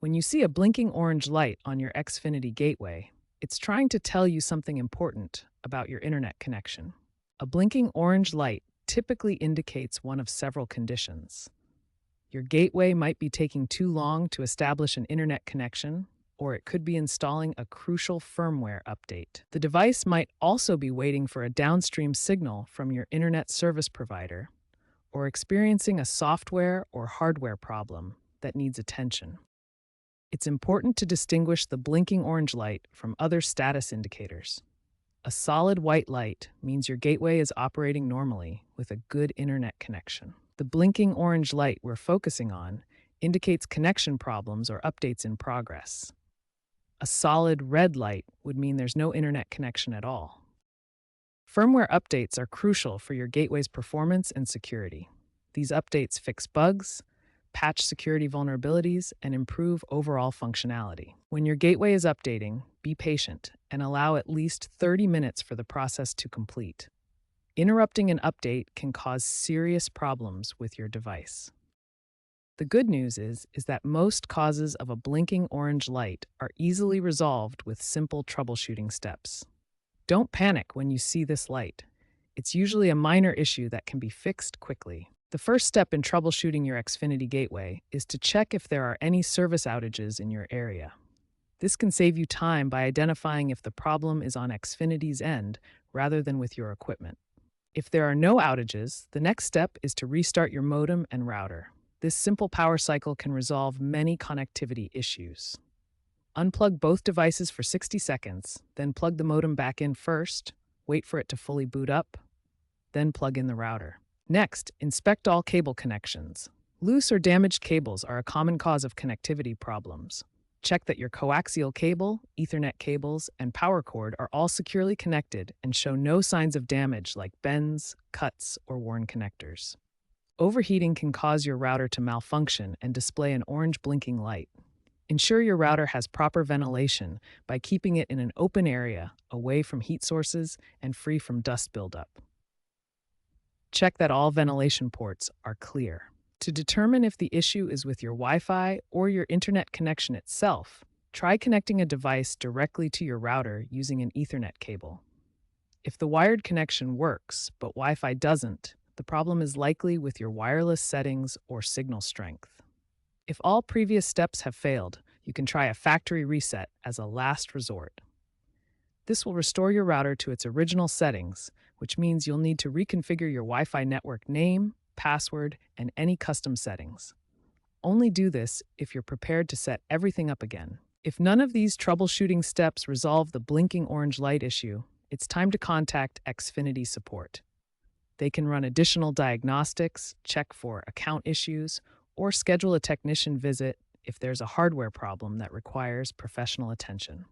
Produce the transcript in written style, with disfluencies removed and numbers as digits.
When you see a blinking orange light on your Xfinity Gateway, it's trying to tell you something important about your internet connection. A blinking orange light typically indicates one of several conditions. Your gateway might be taking too long to establish an internet connection, or it could be installing a crucial firmware update. The device might also be waiting for a downstream signal from your internet service provider, or experiencing a software or hardware problem that needs attention. It's important to distinguish the blinking orange light from other status indicators. A solid white light means your gateway is operating normally with a good internet connection. The blinking orange light we're focusing on indicates connection problems or updates in progress. A solid red light would mean there's no internet connection at all. Firmware updates are crucial for your gateway's performance and security. These updates fix bugs, patch security vulnerabilities, and improve overall functionality. When your gateway is updating, be patient and allow at least 30 minutes for the process to complete. Interrupting an update can cause serious problems with your device. The good news is that most causes of a blinking orange light are easily resolved with simple troubleshooting steps. Don't panic when you see this light. It's usually a minor issue that can be fixed quickly. The first step in troubleshooting your Xfinity Gateway is to check if there are any service outages in your area. This can save you time by identifying if the problem is on Xfinity's end rather than with your equipment. If there are no outages, the next step is to restart your modem and router. This simple power cycle can resolve many connectivity issues. Unplug both devices for 60 seconds, then plug the modem back in first, wait for it to fully boot up, then plug in the router. Next, inspect all cable connections. Loose or damaged cables are a common cause of connectivity problems. Check that your coaxial cable, Ethernet cables, and power cord are all securely connected and show no signs of damage like bends, cuts, or worn connectors. Overheating can cause your router to malfunction and display an orange blinking light. Ensure your router has proper ventilation by keeping it in an open area, away from heat sources and free from dust buildup. Check that all ventilation ports are clear. To determine if the issue is with your Wi-Fi or your internet connection itself, try connecting a device directly to your router using an Ethernet cable. If the wired connection works, but Wi-Fi doesn't, the problem is likely with your wireless settings or signal strength. If all previous steps have failed, you can try a factory reset as a last resort. This will restore your router to its original settings, which means you'll need to reconfigure your Wi-Fi network name, password, and any custom settings. Only do this if you're prepared to set everything up again. If none of these troubleshooting steps resolve the blinking orange light issue, it's time to contact Xfinity support. They can run additional diagnostics, check for account issues, or schedule a technician visit if there's a hardware problem that requires professional attention.